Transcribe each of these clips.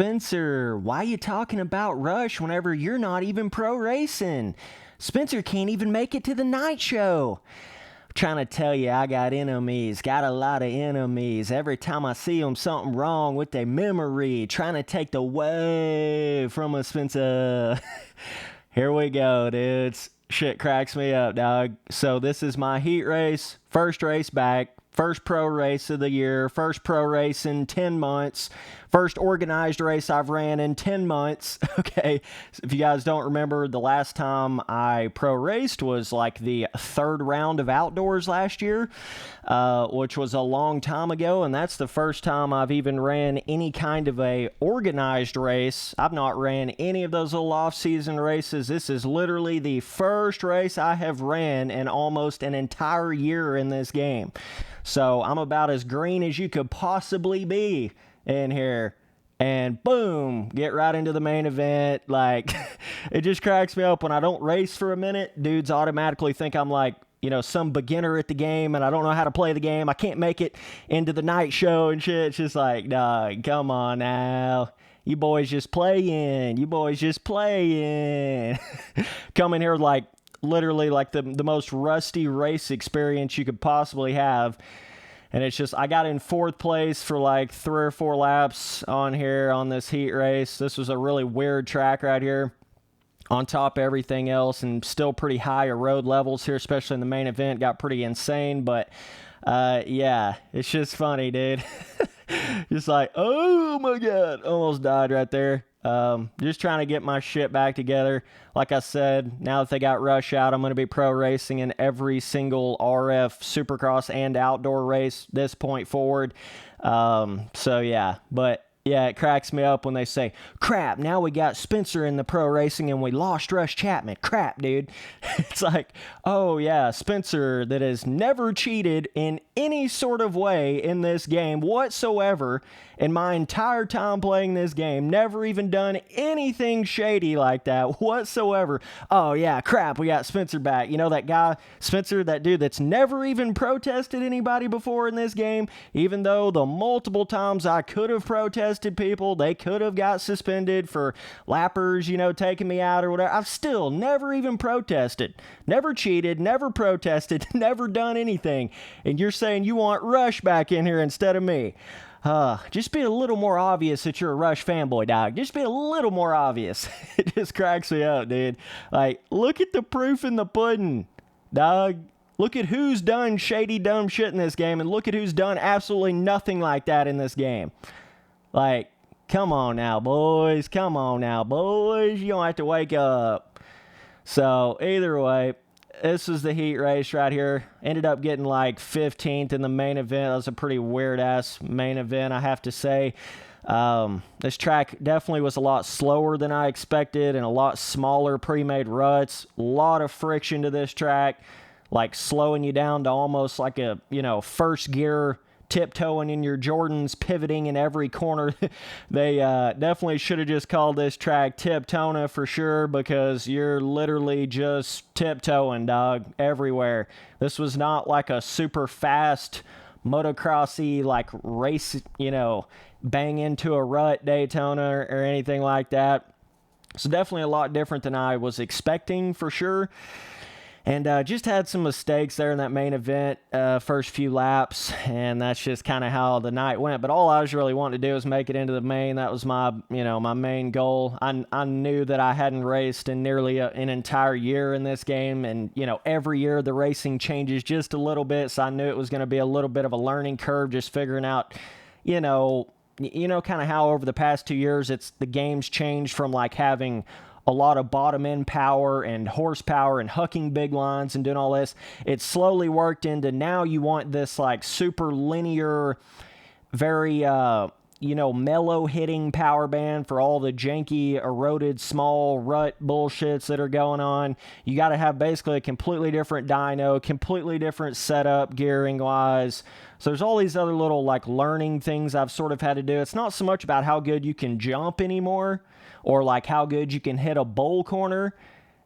Spencer, why you talking about Rush whenever you're not even pro racing? Spencer can't even make it to the night show. I'm trying to tell you, I got enemies, got a lot of enemies. Every time I see them, something wrong with their memory. Trying to take the way from us, Spencer. Here we go, dudes. Shit cracks me up, dog. So this is my heat race, first race back. First pro race of the year, first pro race in 10 months, first organized race I've ran in 10 months. Okay, if you guys don't remember, the last time I pro raced was like the third round of outdoors last year, which was a long time ago, and that's the first time I've even ran any kind of a organized race. I've not ran any of those little off-season races. This is literally the first race I have ran in almost an entire year in this game. So I'm about as green as you could possibly be in here. And boom, get right into the main event. Like, it just cracks me up when I don't race for a minute. Dudes automatically think I'm like, some beginner at the game and I don't know how to play the game. I can't make it into the night show and shit. It's just like, dog, come on now. You boys just playing. Coming here like, literally like the most rusty race experience you could possibly have. And it's just, I got in fourth place for like 3 or 4 laps on here on this heat race. This was a really weird track right here on top of everything else, and still pretty high road levels here, especially in the main event. Got pretty insane, but yeah, it's just funny, dude. Just like, oh my God, almost died right there. Just trying to get my shit back together. Like I said, now that they got Rush out, I'm going to be pro racing in every single RF Supercross and outdoor race this point forward. So yeah, but yeah, it cracks me up when they say, crap, now we got Spencer in the pro racing and we lost Rush Chapman. Crap, dude. It's like, oh yeah, Spencer that has never cheated in any sort of way in this game whatsoever in my entire time playing this game. Never even done anything shady like that whatsoever. Oh yeah, crap, we got Spencer back. You know that guy, Spencer, that dude that's never even protested anybody before in this game, even though the multiple times I could have protested people, they could have got suspended for lappers, taking me out or whatever. I've still never even protested, never cheated, never protested, never done anything. And you're saying you want Rush back in here instead of me. Just be a little more obvious that you're a Rush fanboy, dog. Just be a little more obvious. It just cracks me up, dude. Like, look at the proof in the pudding, dog. Look at who's done shady, dumb shit in this game, and look at who's done absolutely nothing like that in this game. Like, come on now, boys. You don't have to wake up. So, either way, this is the heat race right here. Ended up getting like 15th in the main event. That was a pretty weird-ass main event, I have to say. This track definitely was a lot slower than I expected and a lot smaller pre-made ruts. A lot of friction to this track, like slowing you down to almost like a, first gear tiptoeing in your Jordans, pivoting in every corner. They definitely should have just called this track Daytona for sure, because you're literally just tiptoeing, dog, everywhere. This was not like a super fast motocrossy like race, bang into a rut Daytona or anything like that. So definitely a lot different than I was expecting for sure. And just had some mistakes there in that main event, first few laps, and that's just kind of how the night went. But all I was really wanting to do was make it into the main. That was my, my main goal. I knew that I hadn't raced in nearly an entire year in this game, and, every year the racing changes just a little bit, so I knew it was going to be a little bit of a learning curve, just figuring out, kind of how over the past 2 years the game's changed from like having a lot of bottom end power and horsepower and hucking big lines and doing all this. It slowly worked into now you want this like super linear, very, mellow hitting power band for all the janky, eroded, small rut bullshits that are going on. You got to have basically a completely different dyno, completely different setup gearing wise. So there's all these other little like learning things I've sort of had to do. It's not so much about how good you can jump anymore, or like how good you can hit a bowl corner.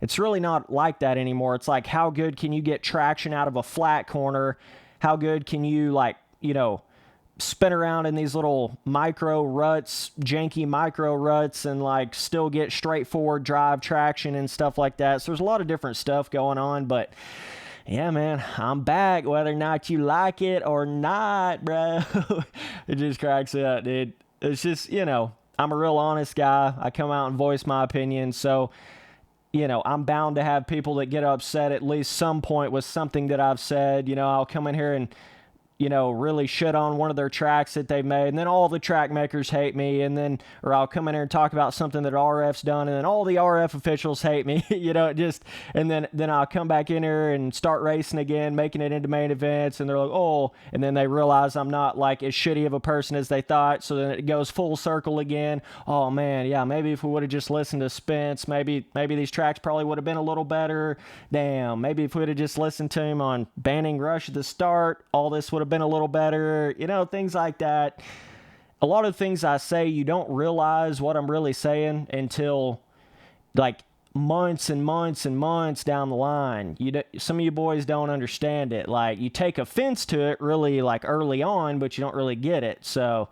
It's really not like that anymore. It's like how good can you get traction out of a flat corner? How good can you spin around in these little micro ruts, janky micro ruts, and like still get straightforward drive traction and stuff like that. So there's a lot of different stuff going on, but yeah, man, I'm back, whether or not you like it or not, bro. It just cracks me up, dude. It's just, I'm a real honest guy. I come out and voice my opinion, so I'm bound to have people that get upset at least some point with something that I've said. I'll come in here and really shit on one of their tracks that they've made, and then all the track makers hate me, or I'll come in here and talk about something that RF's done, and then all the RF officials hate me, and then I'll come back in here and start racing again, making it into main events, and they're like, oh, and then they realize I'm not like as shitty of a person as they thought, so then it goes full circle again. Oh man, yeah, maybe if we would have just listened to Spence, maybe these tracks probably would have been a little better. Damn, maybe if we would have just listened to him on banning Rush at the start, all this would have been a little better, things like that. A lot of things I say, you don't realize what I'm really saying until like months and months and months down the line. Some of you boys don't understand it. Like, you take offense to it really like early on, but you don't really get it. So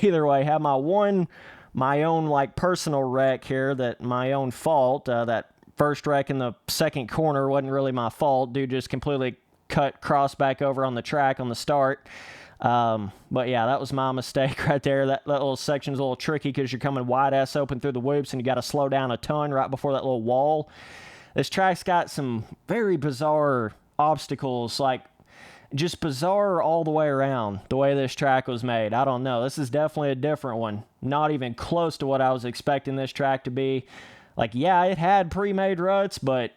either way, have my own like personal wreck here, that my own fault. That first wreck in the second corner wasn't really my fault. Dude just completely cross back over on the track on the start. But yeah, that was my mistake right there. That little section's a little tricky because you're coming wide ass open through the whoops and you got to slow down a ton right before that little wall. This track's got some very bizarre obstacles, like just bizarre all the way around the way this track was made. I don't know. This is definitely a different one. Not even close to what I was expecting this track to be. Like, yeah, it had pre-made ruts, but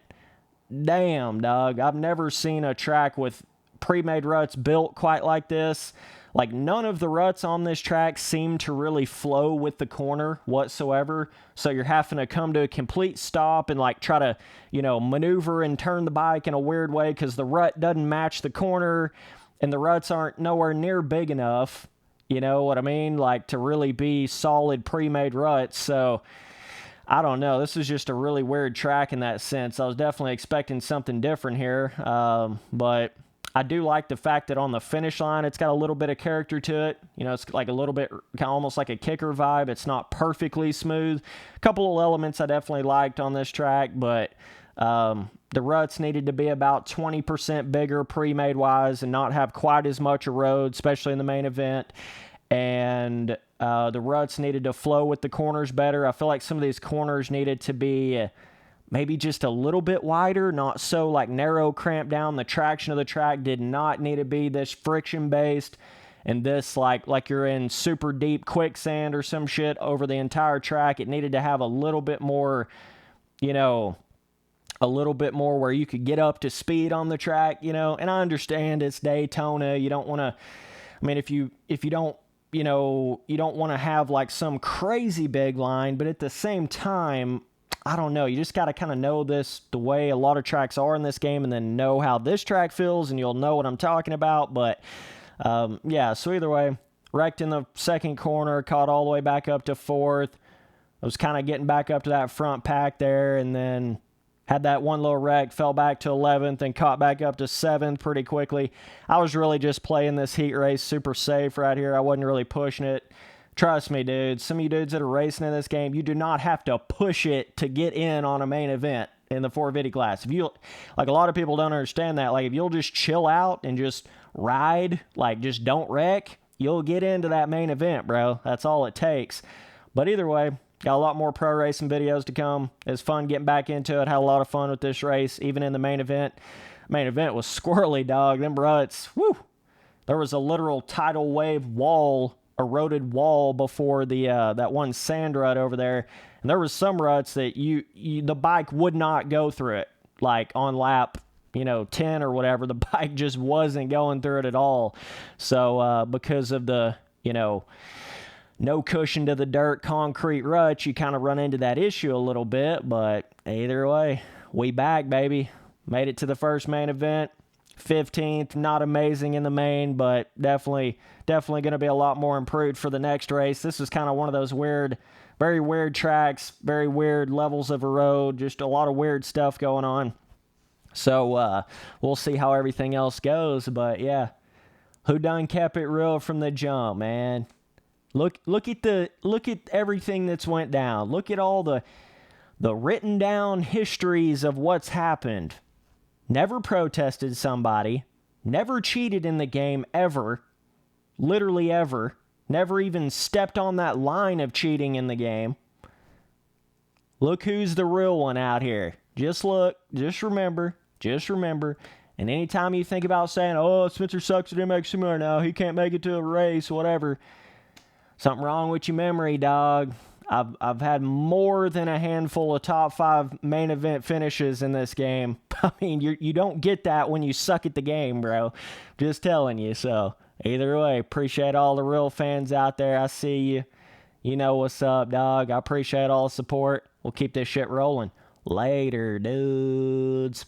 damn, dog, I've never seen a track with pre-made ruts built quite like this. Like, none of the ruts on this track seem to really flow with the corner whatsoever. So you're having to come to a complete stop and like try to, maneuver and turn the bike in a weird way because the rut doesn't match the corner and the ruts aren't nowhere near big enough. You know what I mean? Like, to really be solid pre-made ruts. So I don't know. This is just a really weird track in that sense. I was definitely expecting something different here. But I do like the fact that on the finish line, it's got a little bit of character to it. It's like a little bit, kind of almost like a kicker vibe. It's not perfectly smooth. A couple of elements I definitely liked on this track, but the ruts needed to be about 20% bigger pre-made wise and not have quite as much a road, especially in the main event. And the ruts needed to flow with the corners better. I feel like some of these corners needed to be maybe just a little bit wider, not so like narrow, cramped down. The traction of the track did not need to be this friction based and this like you're in super deep quicksand or some shit over the entire track. It needed to have a little bit more, a little bit more where you could get up to speed on the track, and I understand it's Daytona. You don't want to, if you don't, you don't want to have like some crazy big line, but at the same time, I don't know. You just got to kind of know this the way a lot of tracks are in this game and then know how this track feels and you'll know what I'm talking about. But yeah, so either way, wrecked in the second corner, caught all the way back up to fourth. I was kind of getting back up to that front pack there and then had that one little wreck, fell back to 11th and caught back up to 7th pretty quickly. I was really just playing this heat race super safe right here. I wasn't really pushing it. Trust me, dude. Some of you dudes that are racing in this game, you do not have to push it to get in on a main event in the 450 class. If you, like, a lot of people don't understand that. Like, if you'll just chill out and just ride, like, just don't wreck, you'll get into that main event, bro. That's all it takes. But either way, got a lot more pro racing videos to come. It was fun getting back into it. Had a lot of fun with this race, even in the main event. Main event was squirrely, dog. Them ruts, woo! There was a literal tidal wave wall, eroded wall before the that one sand rut over there, and there was some ruts that the bike would not go through it, like on lap 10 or whatever. The bike just wasn't going through it at all. So because of the no cushion to the dirt concrete ruts, you kind of run into that issue a little bit. But either way, we back, baby. Made it to the first main event. 15th, not amazing in the main, but definitely going to be a lot more improved for the next race. This is kind of one of those very weird tracks, very weird levels of a road, just a lot of weird stuff going on. So we'll see how everything else goes, but yeah, who done kept it real from the jump, man. Look at everything that's went down. Look at all the written down histories of what's happened. Never protested somebody, never cheated in the game ever, literally ever, never even stepped on that line of cheating in the game. Look who's the real one out here. Just look, just remember. And anytime you think about saying, oh, Spencer sucks at MX Simulator now, he can't make it to a race, whatever, something wrong with your memory, dog. I've had more than a handful of top 5 main event finishes in this game. I mean, you don't get that when you suck at the game, bro. Just telling you. So, either way, appreciate all the real fans out there. I see you. You know what's up, dog. I appreciate all the support. We'll keep this shit rolling. Later, dudes.